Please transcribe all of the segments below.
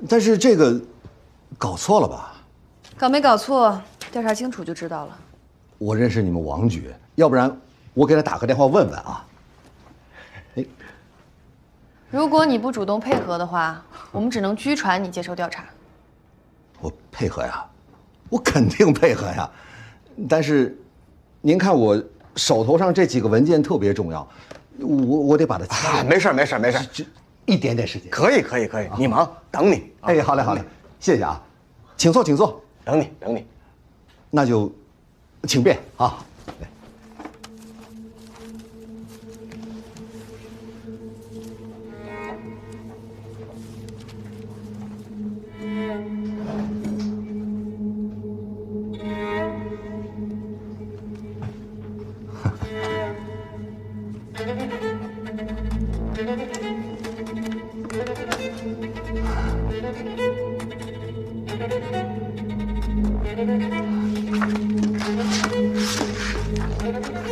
但是这个搞错了吧？搞没搞错，调查清楚就知道了。我认识你们王局，要不然我给他打个电话问问啊。哎，如果你不主动配合的话，我们只能拘传你接受调查。我配合呀，我肯定配合呀。但是，您看我手头上这几个文件特别重要，我得把它掐了。没事没事没事，这一点点时间。可以，你忙，等你。哎，好嘞好嘞，谢谢啊，请坐请坐，等你。那就请便啊。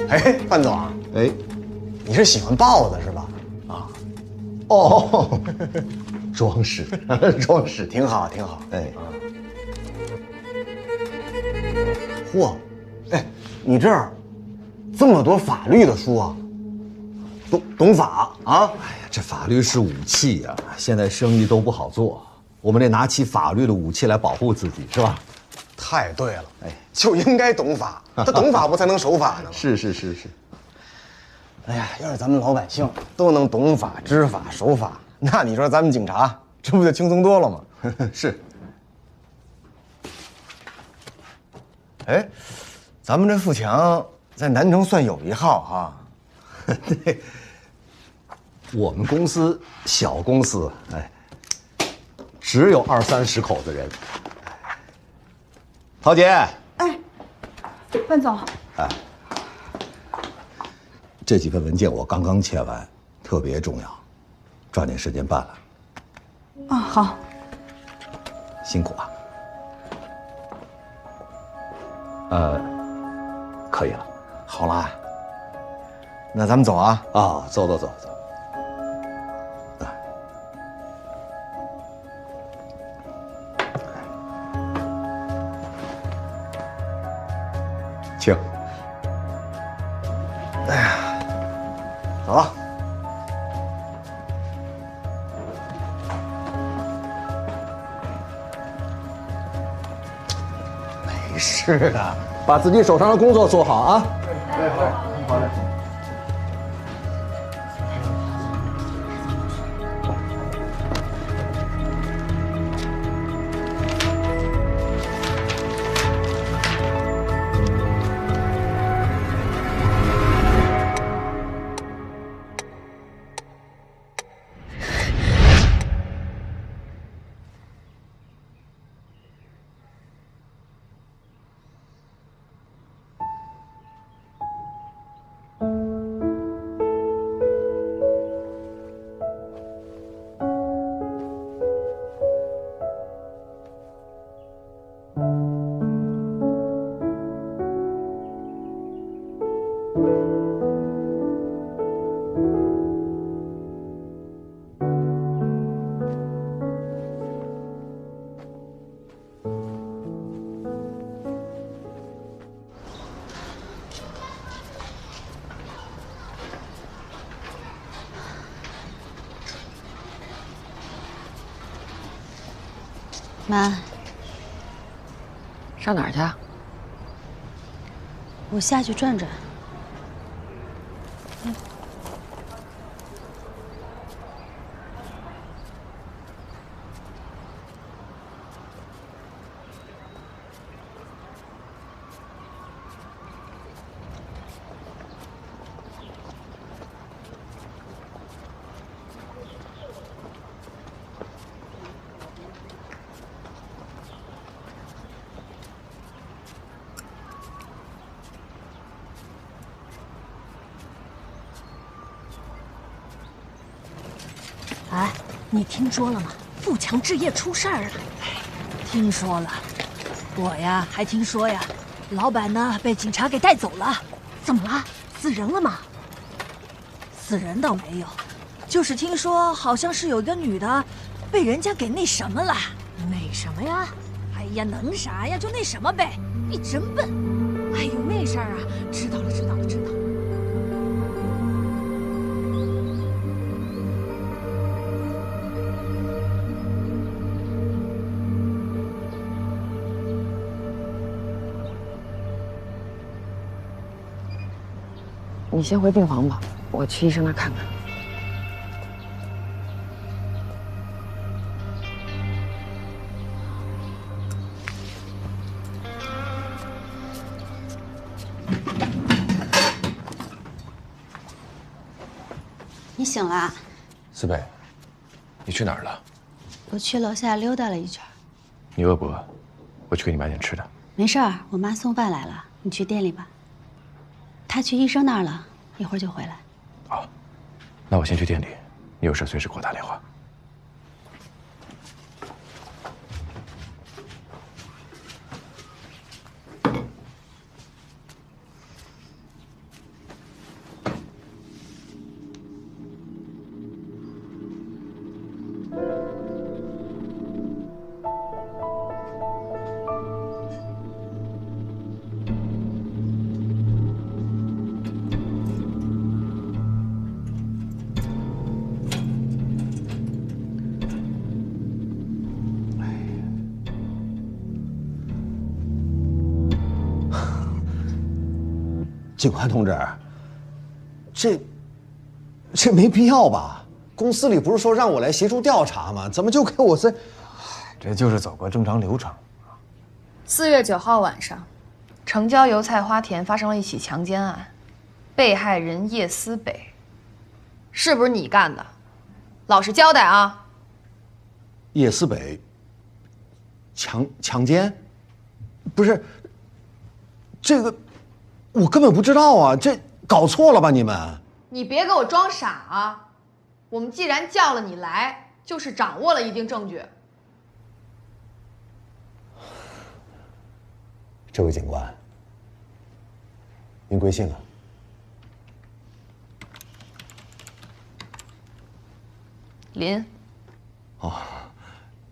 哎，范总，哎，你是喜欢豹子是吧？啊，哦，装饰，装饰，挺好。哎，嚯，哎，你这儿这么多法律的书啊，懂法啊？哎呀，这法律是武器呀，现在生意都不好做，我们得拿起法律的武器来保护自己，是吧？太对了，哎，就应该懂法，他懂法不才能守法呢吗？是。哎呀，要是咱们老百姓都能懂法、知法、守法，那你说咱们警察这不就轻松多了吗？是。哎，咱们这富强在南城算有一号哈。对，我们公司小公司，哎，只有20-30口子人。陶姐，哎，范总，这几份文件我刚刚签完，特别重要，抓紧时间办了。啊，好，辛苦啊。可以了。好啦，那咱们走啊。啊，走。请。走了。没事的，把自己手上的工作做好啊。哎，好嘞。妈，上哪儿去啊？我下去转转。哎，你听说了吗？富强置业出事儿了。听说了，我呀还听说呀，老板呢被警察给带走了。怎么了？死人了吗？死人倒没有，就是听说好像是有一个女的，被人家给那什么了。那什么呀？哎呀，能啥呀？就那什么呗。你真笨。哎呦，那事儿啊，知道了，知道了，知道了。你先回病房吧，我去医生那儿看看。你醒了？思贝，你去哪儿了？我去楼下溜达了一圈。你饿不饿？我去给你买点吃的。没事儿，我妈送饭来了，你去店里吧。她去医生那儿了，一会儿就回来。好，那我先去店里，你有事随时给我打电话。警官同志，这没必要吧？公司里不是说让我来协助调查吗？怎么就给我这？这就是走个正常流程。4月9号晚上，城郊油菜花田发生了一起强奸案，被害人叶思北，是不是你干的？老实交代啊！叶思北强奸？不是，这个我根本不知道啊！这搞错了吧你们？你别给我装傻啊！我们既然叫了你来，就是掌握了一定证据。这位警官，您贵姓啊？林。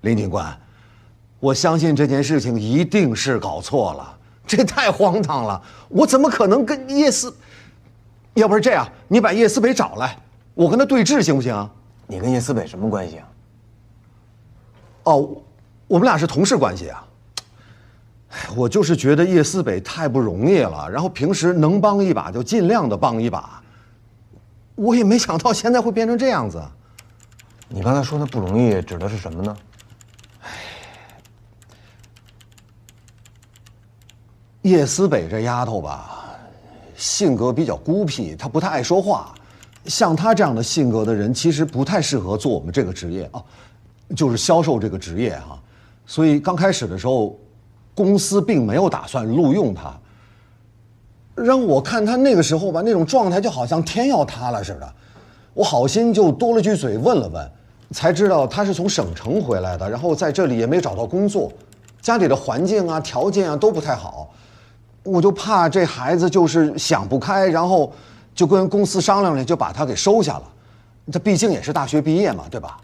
林警官，我相信这件事情一定是搞错了，这太荒唐了！我怎么可能跟叶思？要不是这样，你把叶思北找来，我跟他对质行不行？你跟叶思北什么关系啊？哦，我们俩是同事关系啊。我就是觉得叶思北太不容易了，然后平时能帮一把就尽量的帮一把，我也没想到现在会变成这样子。你刚才说的不容易指的是什么呢？叶思北这丫头吧，性格比较孤僻，她不太爱说话。像她这样的性格的人，其实不太适合做我们这个职业啊，就是销售这个职业哈。所以刚开始的时候，公司并没有打算录用她。让我看她那个时候吧，那种状态就好像天要塌了似的。我好心就多了句嘴问了问，才知道她是从省城回来的，然后在这里也没找到工作，家里的环境啊、条件啊都不太好。我就怕这孩子就是想不开，然后就跟公司商量着就把他给收下了。他毕竟也是大学毕业嘛，对吧？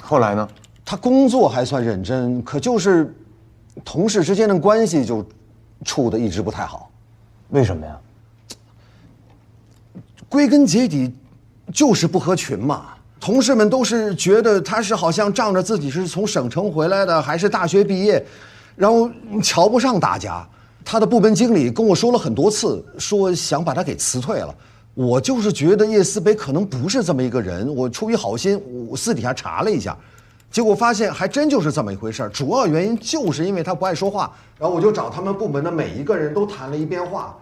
后来呢？他工作还算认真，可就是同事之间的关系就处得一直不太好。为什么呀？归根结底就是不合群嘛。同事们都是觉得他是好像仗着自己是从省城回来的，还是大学毕业，然后瞧不上大家。他的部门经理跟我说了很多次，说想把他给辞退了。我就是觉得叶思北可能不是这么一个人，我出于好心，我私底下查了一下，结果发现还真就是这么一回事。主要原因就是因为他不爱说话，然后我就找他们部门的每一个人都谈了一遍话，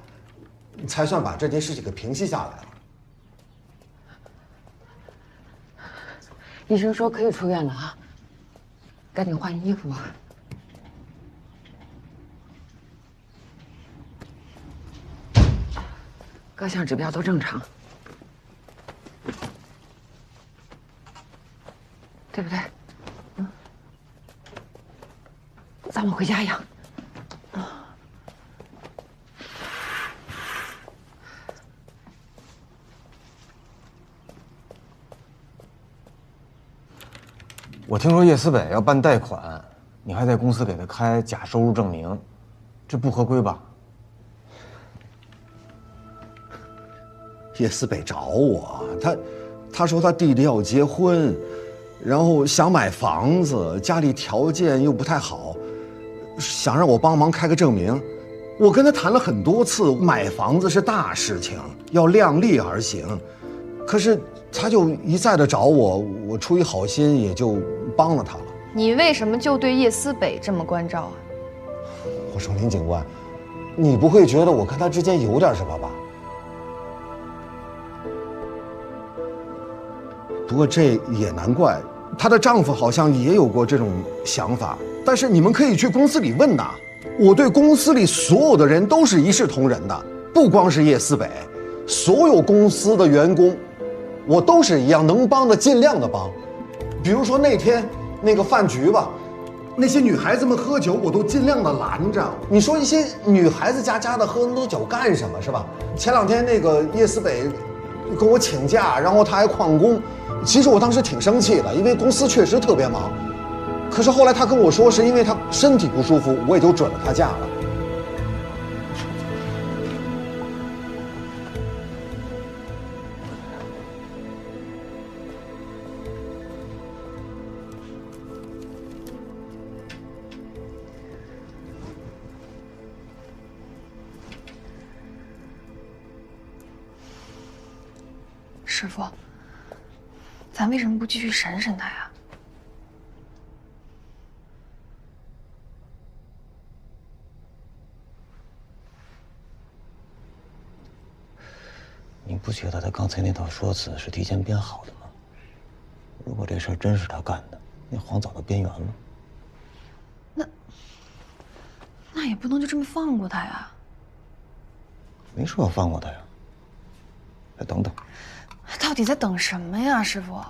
才算把这件事情给平息下来了。医生说可以出院了啊，赶紧换衣服吧。各项指标都正常，对不对？咱们回家养。我听说叶思北要办贷款，你还在公司给他开假收入证明，这不合规吧？叶思北找我，他说他弟弟要结婚，然后想买房子，家里条件又不太好，想让我帮忙开个证明。我跟他谈了很多次，买房子是大事情，要量力而行。可是他就一再的找我，我出于好心也就帮了他了。你为什么就对叶思北这么关照啊？我说林警官，你不会觉得我跟他之间有点什么吧？不过这也难怪，她的丈夫好像也有过这种想法。但是你们可以去公司里问呐，我对公司里所有的人都是一视同仁的，不光是叶思北，所有公司的员工，我都是一样，能帮的尽量的帮。比如说那天那个饭局吧，那些女孩子们喝酒，我都尽量的拦着。你说一些女孩子家的喝那么多酒干什么，是吧？前2天那个叶思北跟我请假，然后他还旷工。其实我当时挺生气的，因为公司确实特别忙。可是后来他跟我说，是因为他身体不舒服，我也就准了他假了。师傅，咱为什么不继续审审他呀？你不觉得他刚才那套说辞是提前编好的吗？如果这事儿真是他干的，那黄早就边缘了。那也不能就这么放过他呀。没说要放过他呀。再等等。到底在等什么呀，师傅？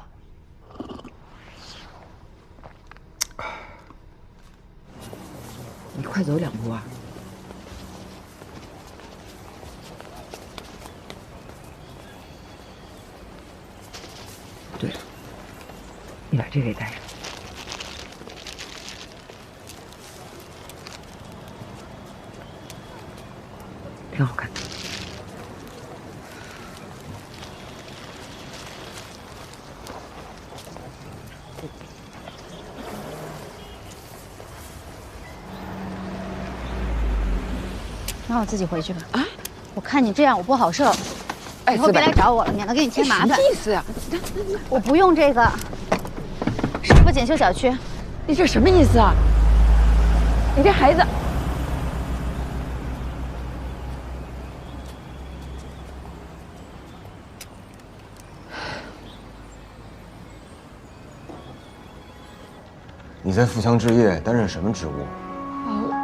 你快走2步啊！对了，你把这个也带上，挺好看的。让我自己回去吧。啊，我看你这样我不好受，哎，以后别来找我了，免得给你添麻烦。什么意思呀？我不用这个。师傅，检修小区。你这什么意思啊？你这孩子，你在富强置业担任什么职务？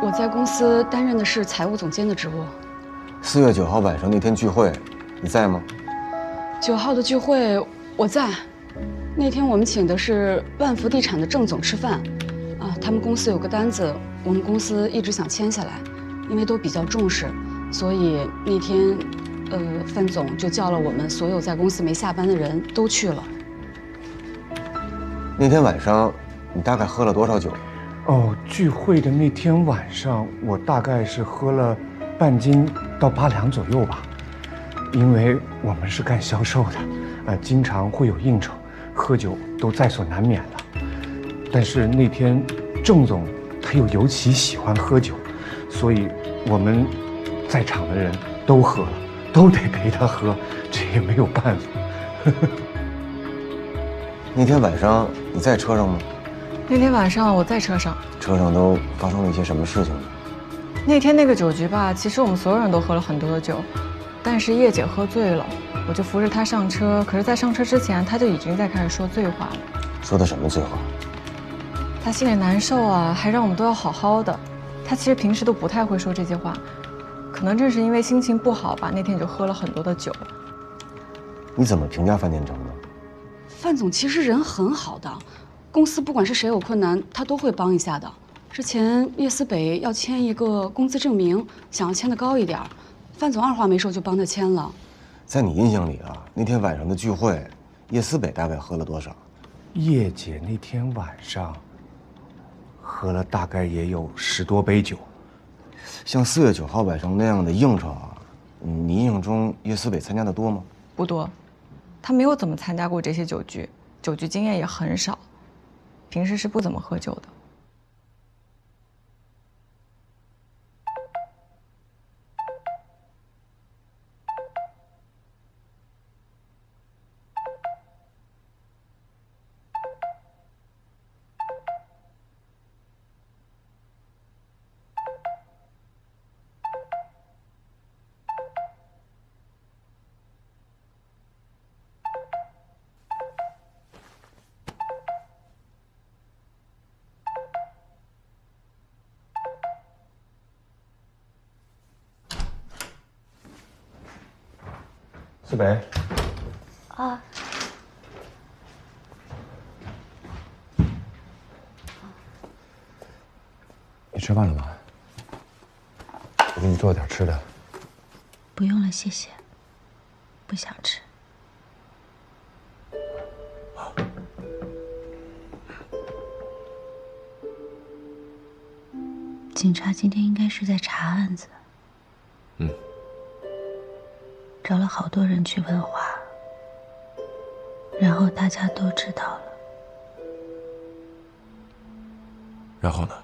我在公司担任的是财务总监的职务。4月9号晚上那天聚会，你在吗9号的聚会我在。那天我们请的是万福地产的郑总吃饭，他们公司有个单子，我们公司一直想签下来，因为都比较重视，所以那天，范总就叫了我们所有在公司没下班的人都去了。那天晚上，你大概喝了多少酒？哦，聚会的那天晚上，我大概是喝了半斤到8两左右吧，因为我们是干销售的，经常会有应酬，喝酒都在所难免了。但是那天郑总他又尤其喜欢喝酒，所以我们在场的人都喝了，都得陪他喝，这也没有办法。那天晚上你在车上吗？那天晚上我在车上，车上都发生了一些什么事情呢？那天那个酒局吧，其实我们所有人都喝了很多的酒，但是叶姐喝醉了，我就扶着她上车。可是，在上车之前，她就已经在开始说醉话了。说的什么醉话？她心里难受啊，还让我们都要好好的。她其实平时都不太会说这些话，可能正是因为心情不好吧，那天就喝了很多的酒。你怎么评价范建成呢？范总其实人很好的。公司不管是谁有困难，他都会帮一下的。之前叶思北要签一个工资证明，想要签得高一点，范总二话没说就帮他签了。在你印象里啊，那天晚上的聚会，叶思北大概喝了多少？叶姐那天晚上喝了大概也有10多杯酒。像4月9号晚上那样的应酬啊，你印象中叶思北参加的多吗？不多，他没有怎么参加过这些酒局，酒局经验也很少，平时是不怎么喝酒的。思北。啊。你吃饭了吗？我给你做点吃的。不用了，谢谢。不想吃。警察今天应该是在查案子。嗯。找了好多人去问话，然后大家都知道了。然后呢？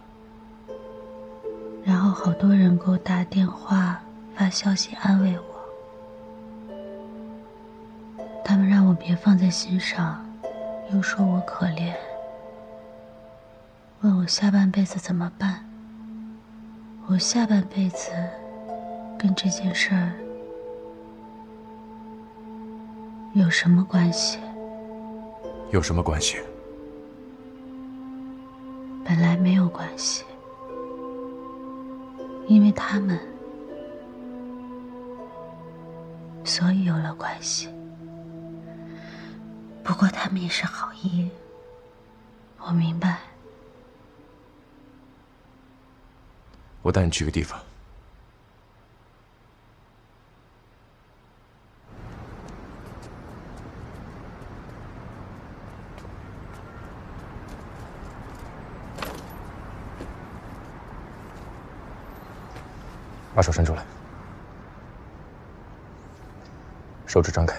然后好多人给我打电话、发消息安慰我，他们让我别放在心上，又说我可怜，问我下半辈子怎么办。我下半辈子跟这件事儿有什么关系？有什么关系？本来没有关系，因为他们，所以有了关系。不过他们也是好意，我明白。我带你去个地方。把手伸出来，手指张开。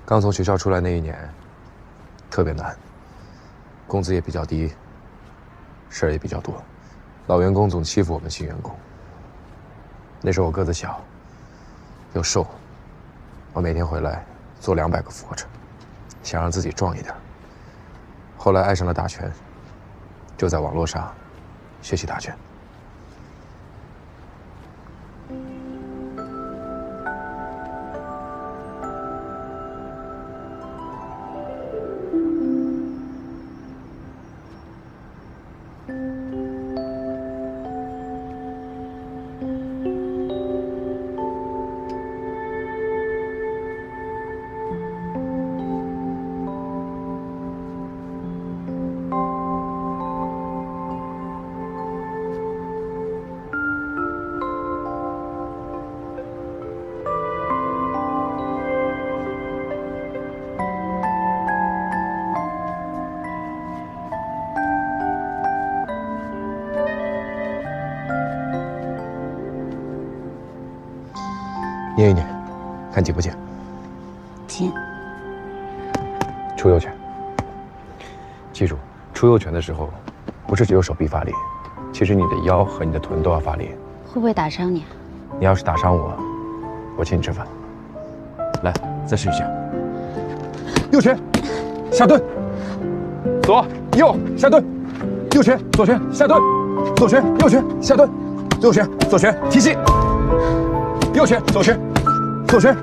刚从学校出来那一年，特别难，工资也比较低，事儿也比较多，老员工总欺负我们新员工。那时候我个子小，又瘦，我每天回来做200个俯卧撑。想让自己壮一点。后来爱上了打拳，就在网络上学习打拳。捏一捏，看紧不紧？紧。出右拳。记住，出右拳的时候，不是只有手臂发力，其实你的腰和你的臀都要发力。会不会打伤你啊？你要是打伤我，我请你吃饭。来，再试一下。右拳，下蹲。左右下蹲，右拳左拳下蹲，左拳右拳下蹲，右拳左拳提膝。右拳，左拳，左拳。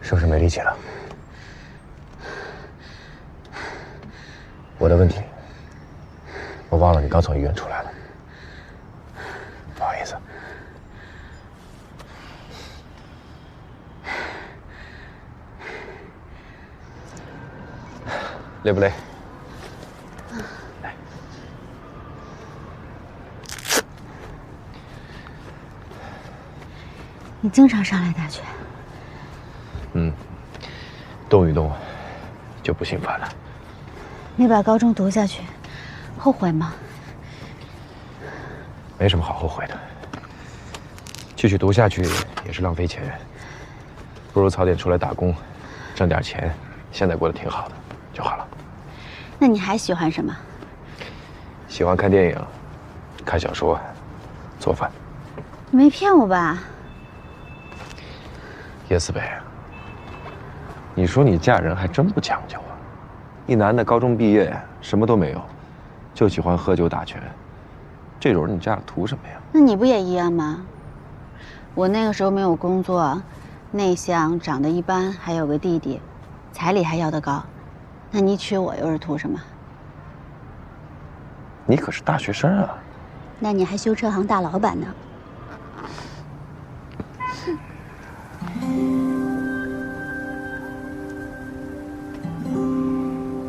是不是没力气了？我的问题，我忘了你刚从医院出来了，不好意思。累不累？来，你经常上来打拳？动一动就不心烦了。你把高中读下去，后悔吗？没什么好后悔的，继续读下去也是浪费钱，不如早点出来打工，挣点钱，现在过得挺好的就好了。那你还喜欢什么？喜欢看电影，看小说，做饭。你没骗我吧？叶思北，你说你嫁人还真不讲究啊！一男的高中毕业什么都没有，就喜欢喝酒打拳，这种人你嫁了图什么呀？那你不也一样吗？我那个时候没有工作，内向，长得一般，还有个弟弟，彩礼还要得高，那你娶我又是图什么？你可是大学生啊！那你还修车行大老板呢。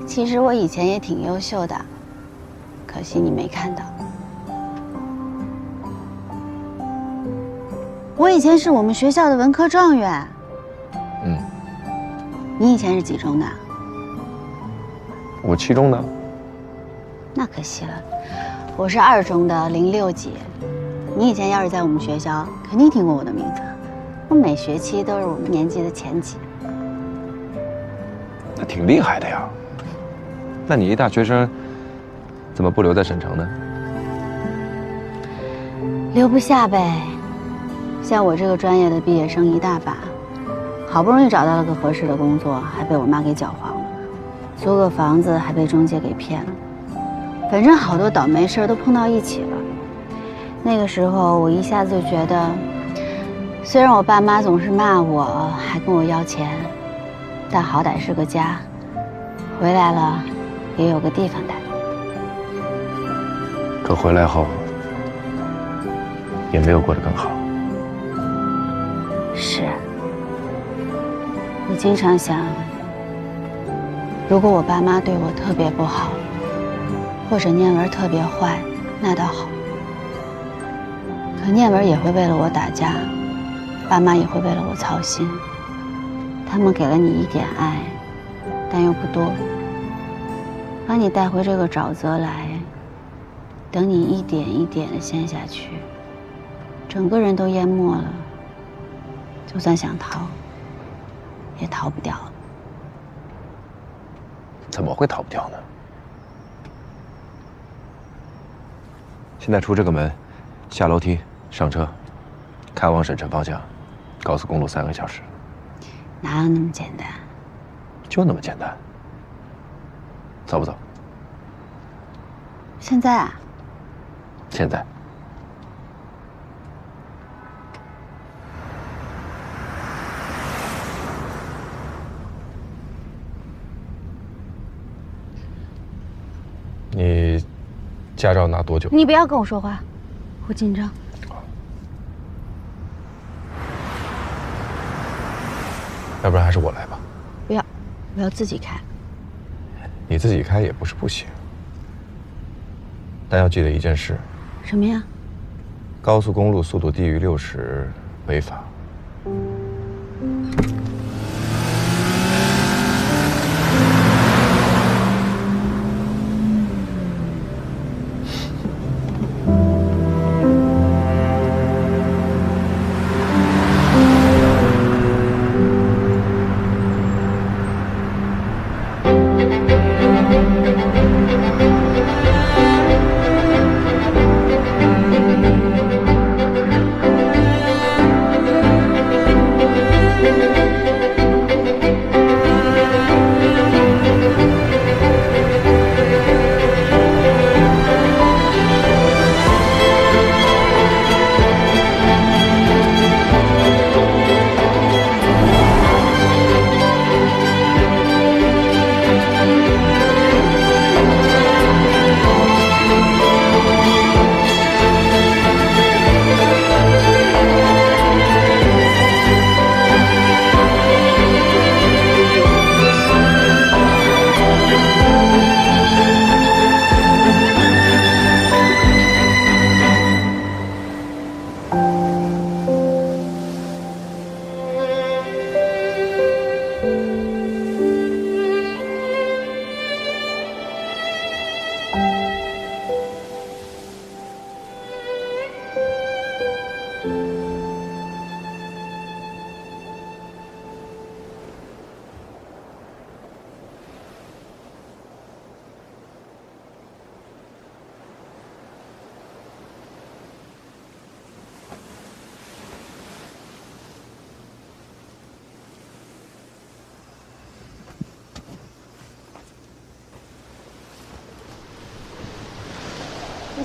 其实我以前也挺优秀的，可惜你没看到。我以前是我们学校的文科状元。你以前是几中的？我7中的。那可惜了，我是2中的06级。你以前要是在我们学校，肯定听过我的名字。我每学期都是我们年级的前几。那挺厉害的呀。那你一大学生，怎么不留在省城呢？留不下呗。像我这个专业的毕业生一大把，好不容易找到了个合适的工作，还被我妈给搅黄了，租个房子还被中介给骗了。反正好多倒霉事儿都碰到一起了。那个时候我一下子就觉得，虽然我爸妈总是骂我，还跟我要钱，但好歹是个家，回来了也有个地方待。可回来后，也没有过得更好。是，我经常想，如果我爸妈对我特别不好，或者念文特别坏，那倒好。可念文也会为了我打架，爸妈也会为了我操心。他们给了你一点爱，但又不多，把你带回这个沼泽来，等你一点一点的陷下去，整个人都淹没了。就算想逃，也逃不掉了。怎么会逃不掉呢？现在出这个门，下楼梯，上车，开往省城方向，高速公路3个小时。哪有那么简单？就那么简单。走不走？现在啊？现在。你驾照拿多久？你不要跟我说话，我紧张。要不然还是我来吧。不要，我要自己开。你自己开也不是不行，但要记得一件事。什么呀？高速公路速度低于60违法。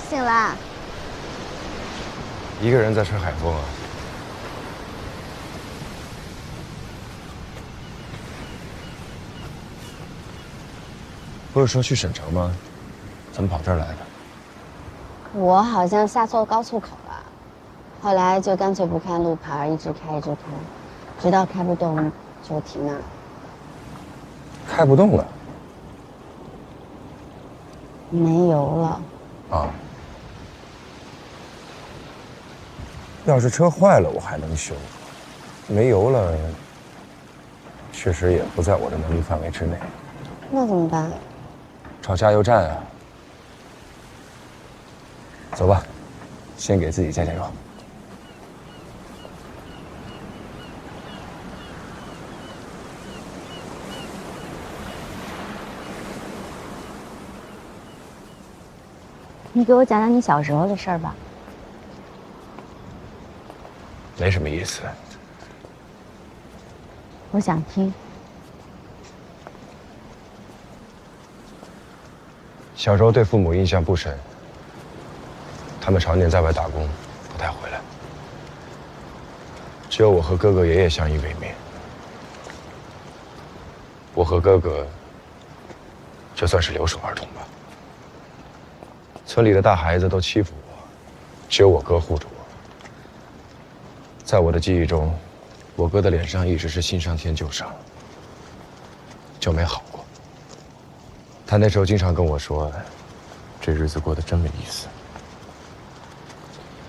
醒了？一个人在吹海风啊？不是说去省城吗？怎么跑这儿来的？我好像下错高速口了，后来就干脆不看路牌，一直开，直到开不动就停那儿。开不动了。没油了。啊。要是车坏了，我还能修；没油了，确实也不在我的能力范围之内。那怎么办？找加油站啊。走吧，先给自己加加油。你给我讲讲你小时候的事儿吧。没什么意思。我想听。小时候对父母印象不深，他们常年在外打工，不太回来。只有我和哥哥、爷爷相依为命。我和哥哥就算是留守儿童吧。村里的大孩子都欺负我，只有我哥护着我。在我的记忆中，我哥的脸上一直是新上天旧伤，就没好过。他那时候经常跟我说，这日子过得真没意思。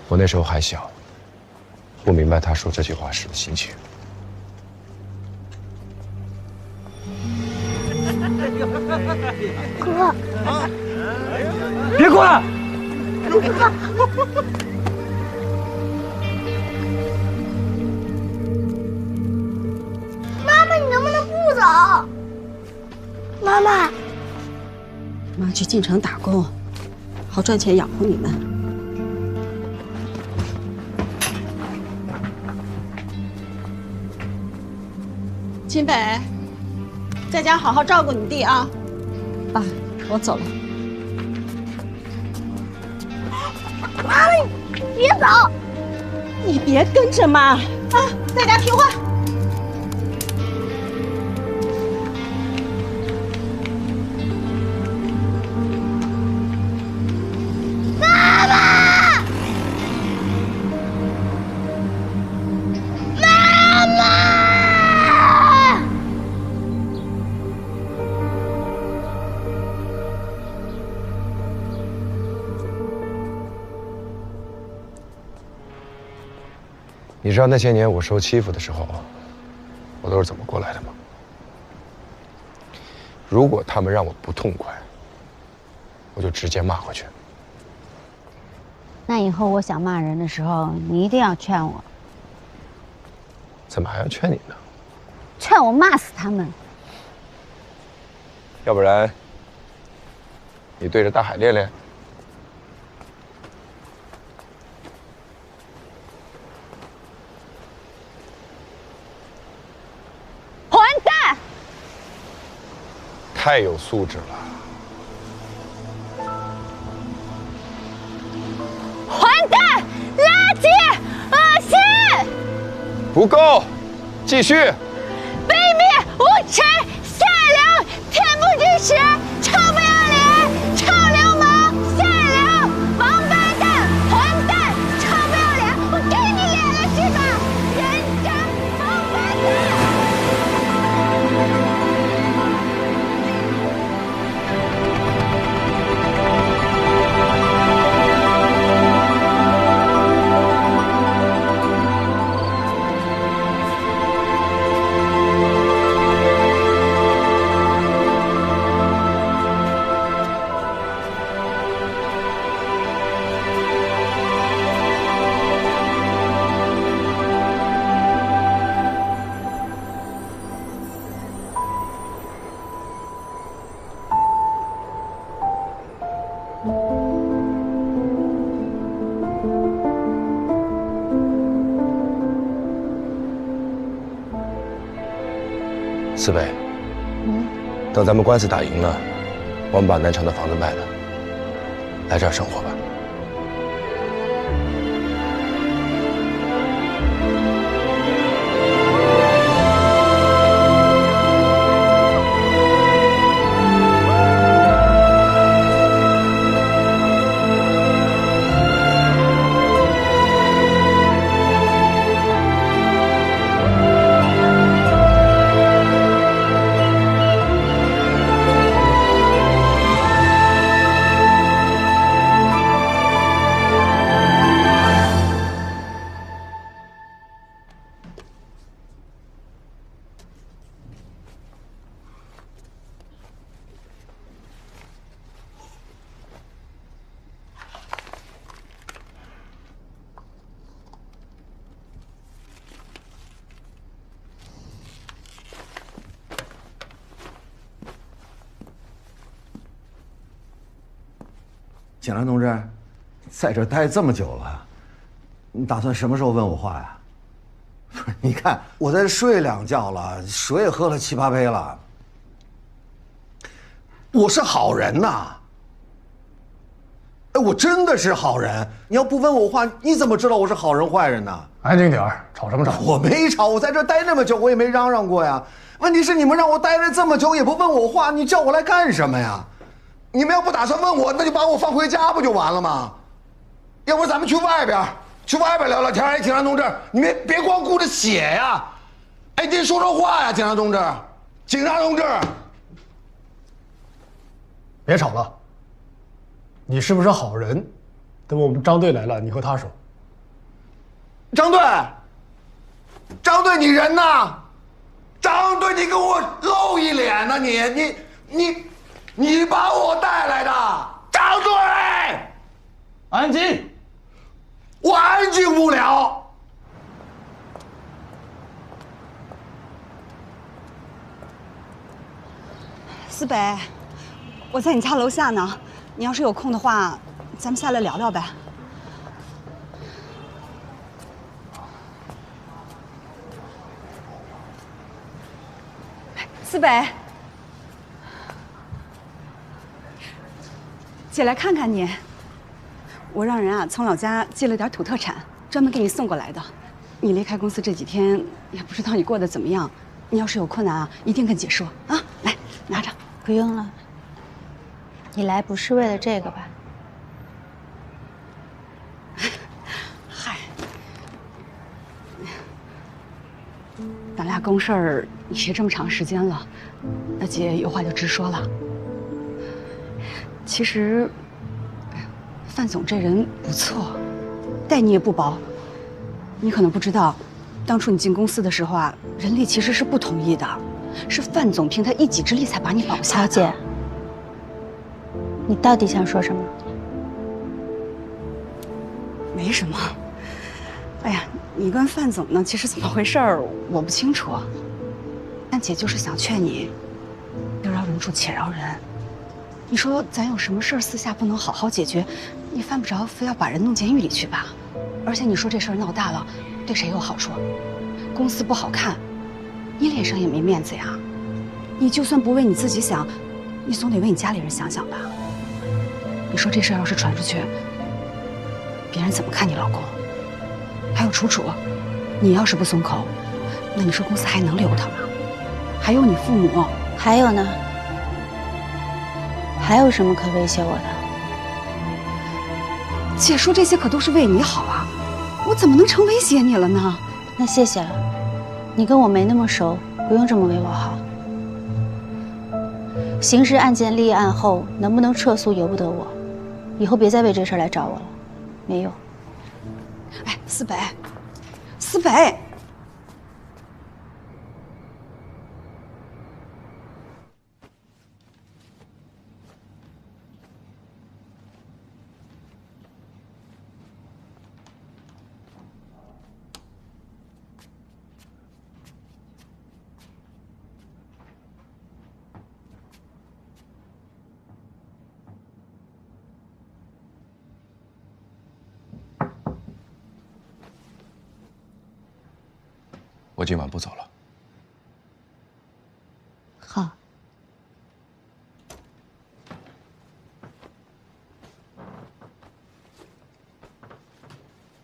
我那时候还小，不明白他说这句话时的心情。哥，别过来！妈妈，你能不能不走？妈妈，妈去进城打工，好赚钱养活你们。秦北，在家好好照顾你弟啊。爸，我走了。妈妈，你别走！你别跟着妈啊，在家听话。你知道那些年我受欺负的时候，我都是怎么过来的吗？如果他们让我不痛快，我就直接骂回去。那以后我想骂人的时候，你一定要劝我，怎么还要劝你呢？劝我骂死他们。要不然，你对着大海练练。混蛋！太有素质了。混蛋！垃圾！恶心！不够，继续。卑鄙无耻！下流！恬不知耻！臭不要脸！臭流氓！下流！王八蛋！混蛋！臭不要脸！我给你脸了是吧？人渣！王八蛋！四北，等咱们官司打赢了，我们把南城的房子卖了，来这儿生活吧。警察同志，在这待这么久了，你打算什么时候问我话呀？不是，你看我在这睡2觉了，水也喝了7、8杯了。我是好人呐。哎，我真的是好人。你要不问我话，你怎么知道我是好人坏人呢？安静点儿，吵什么吵？我没吵，我在这待那么久，我也没嚷嚷过呀。问题是你们让我待了这么久，也不问我话，你叫我来干什么呀？你们要不打算问我，那就把我放回家不就完了吗？要不咱们去外边聊聊天。哎，警察同志，你们别光顾着写呀，哎，您说说话呀，警察同志，警察同志，别吵了。你是不是好人？等我们张队来了，你和他说。张队，你人呢？张队，你给我露一脸呢！你把我带来的，张队，安静。我安静不了。思北，我在你家楼下呢，你要是有空的话，咱们下来聊聊呗。思北，姐来看看你。我让人啊从老家寄了点土特产，专门给你送过来的。你离开公司这几天，也不知道你过得怎么样。你要是有困难啊，一定跟姐说啊。来，拿着。不用了。你来不是为了这个吧？嗨，咱俩共事儿也这么长时间了，那姐有话就直说了。其实，范总这人不错，待你也不薄。你可能不知道，当初你进公司的时候啊，人力其实是不同意的，是范总凭他一己之力才把你保下的。曹姐，你到底想说什么？没什么。哎呀，你跟范总呢，其实怎么回事儿我不清楚。但姐就是想劝你，要饶人处且饶人。你说咱有什么事儿私下不能好好解决，你犯不着非要把人弄监狱里去吧？而且你说这事儿闹大了，对谁有好处？公司不好看，你脸上也没面子呀。你就算不为你自己想，你总得为你家里人想想吧。你说这事儿要是传出去，别人怎么看你老公？还有楚楚，你要是不松口，那你说公司还能留他吗？还有你父母，还有呢？还有什么可威胁我的？姐说这些可都是为你好啊，我怎么能成威胁你了呢？那谢谢了，你跟我没那么熟，不用这么为我好。刑事案件立案后能不能撤诉由不得我，以后别再为这事儿来找我了，没用。哎，思北，思北。我今晚不走了。好。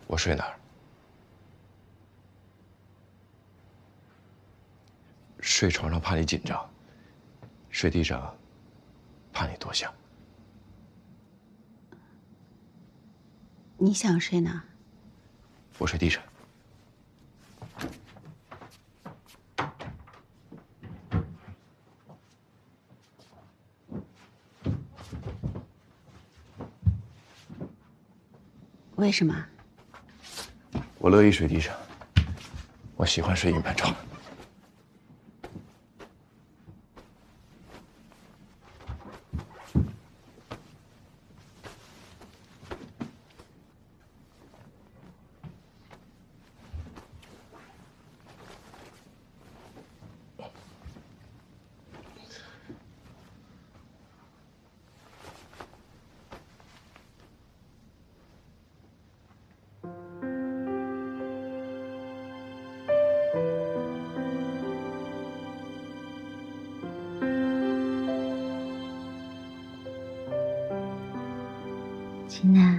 我睡哪儿？睡床上怕你紧张，睡地上怕你多想。你想睡哪？我睡地上。为什么？我乐意睡地上，我喜欢睡硬板床。秦南，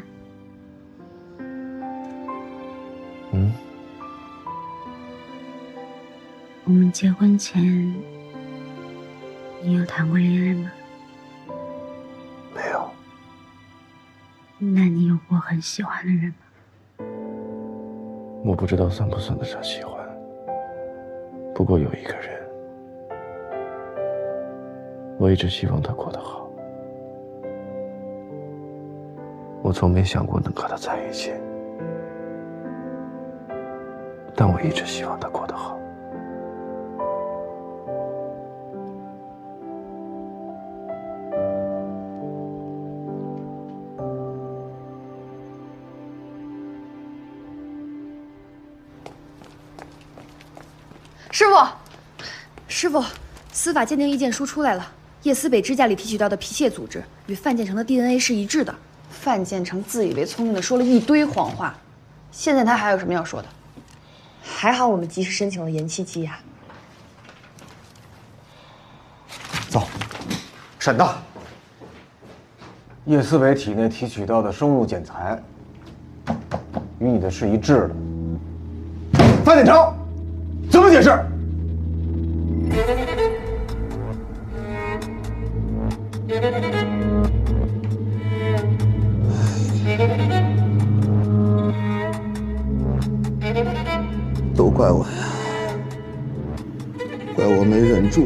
我们结婚前，你有谈过恋爱吗？没有。那你有过很喜欢的人吗？我不知道算不算得上喜欢，不过有一个人，我一直希望他过得好。我从没想过能和他在一起，但我一直希望他过得好。师傅，司法鉴定意见书出来了，叶思北指甲里提取到的皮屑组织与范建成的 DNA 是一致的。范建成自以为聪明的说了一堆谎话，现在他还有什么要说的？还好我们及时申请了延期羁押。走，沈大。叶思北体内提取到的生物检材与你的是一致的。范建成，怎么解释？都怪我呀，怪我没忍住。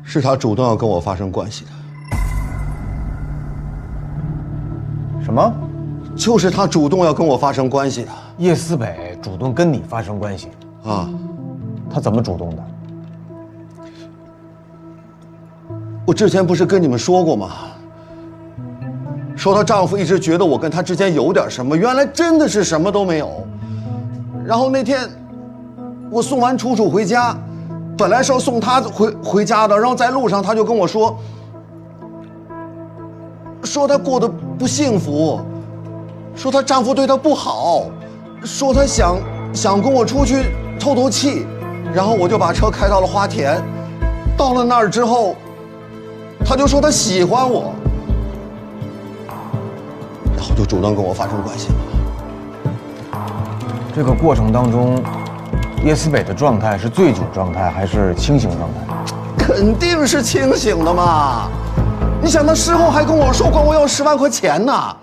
是他主动要跟我发生关系的。什么？就是他主动要跟我发生关系的。叶思北主动跟你发生关系啊？他怎么主动的？我之前不是跟你们说过吗？说她丈夫一直觉得我跟她之间有点什么，原来真的是什么都没有。然后那天我送完楚楚回家，本来是要送她回家的，然后在路上她就跟我说她过得不幸福，说她丈夫对她不好，说她想跟我出去透透气，然后我就把车开到了花田。到了那儿之后，她就说她喜欢我，然后就主动跟我发生关系了。这个过程当中，叶思北的状态是醉酒状态还是清醒状态？肯定是清醒的嘛！你想，他事后还跟我说管我要10万块钱呢，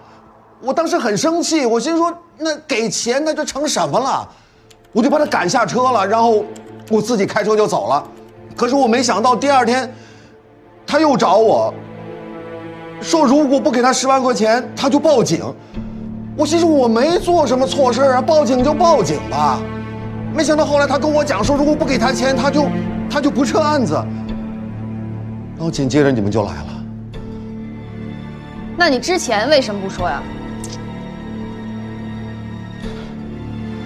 我当时很生气，我心说那给钱那就成什么了，我就把他赶下车了，然后我自己开车就走了。可是我没想到第二天，他又找我，说如果不给他10万块钱，他就报警。我心说我没做什么错事啊，报警就报警吧。没想到后来他跟我讲说，如果不给他钱，他就不撤案子。然后紧接着你们就来了。那你之前为什么不说呀？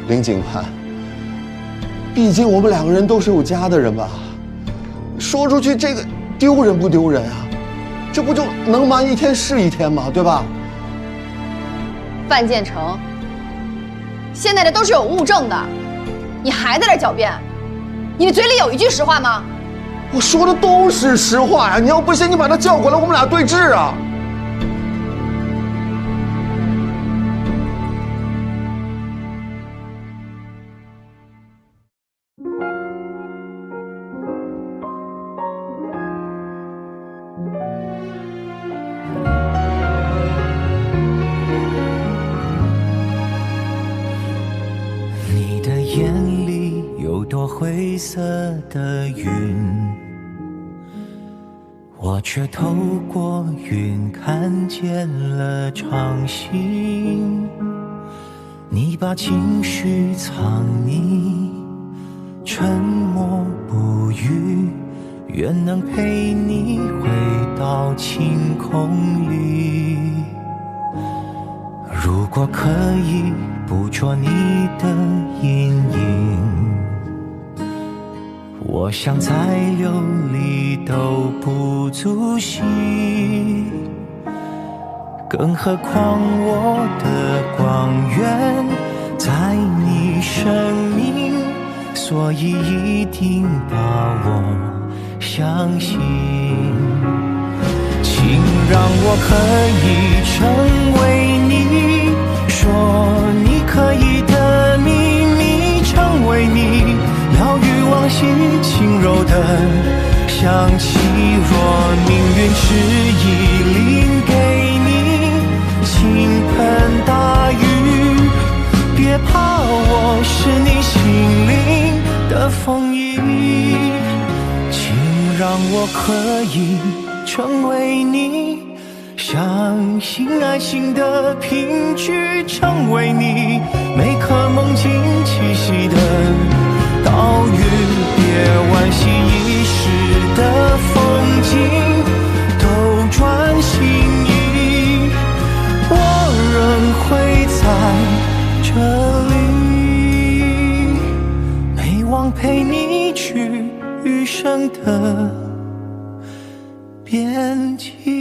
林警官，毕竟我们2个人都是有家的人吧，说出去这个丢人不丢人啊？这不就能瞒一天是一天吗？对吧？范建成，现在的都是有物证的，你还在这狡辩？你嘴里有一句实话吗？我说的都是实话呀！你要不信，你把他叫过来，我们俩对质啊！你的眼里有朵灰色的云，我却透过云看见了长星。你把情绪藏匿，沉默不语，愿能陪你回到晴空里。如果可以捕捉你的阴影，我想再流离都不足惜，更何况我的光源在你生命，所以一定把我相信。让我可以成为你说你可以的秘密，成为你疗愈往昔轻柔的香气。若命运执意临给你倾盆大雨，别怕，我是你心灵的风衣。请让我可以成为你相信爱情的凭据，成为你每颗梦境栖息的岛屿。别惋惜一时的风景都转心意，我仍会在这里，每晚陪你去余生的边际。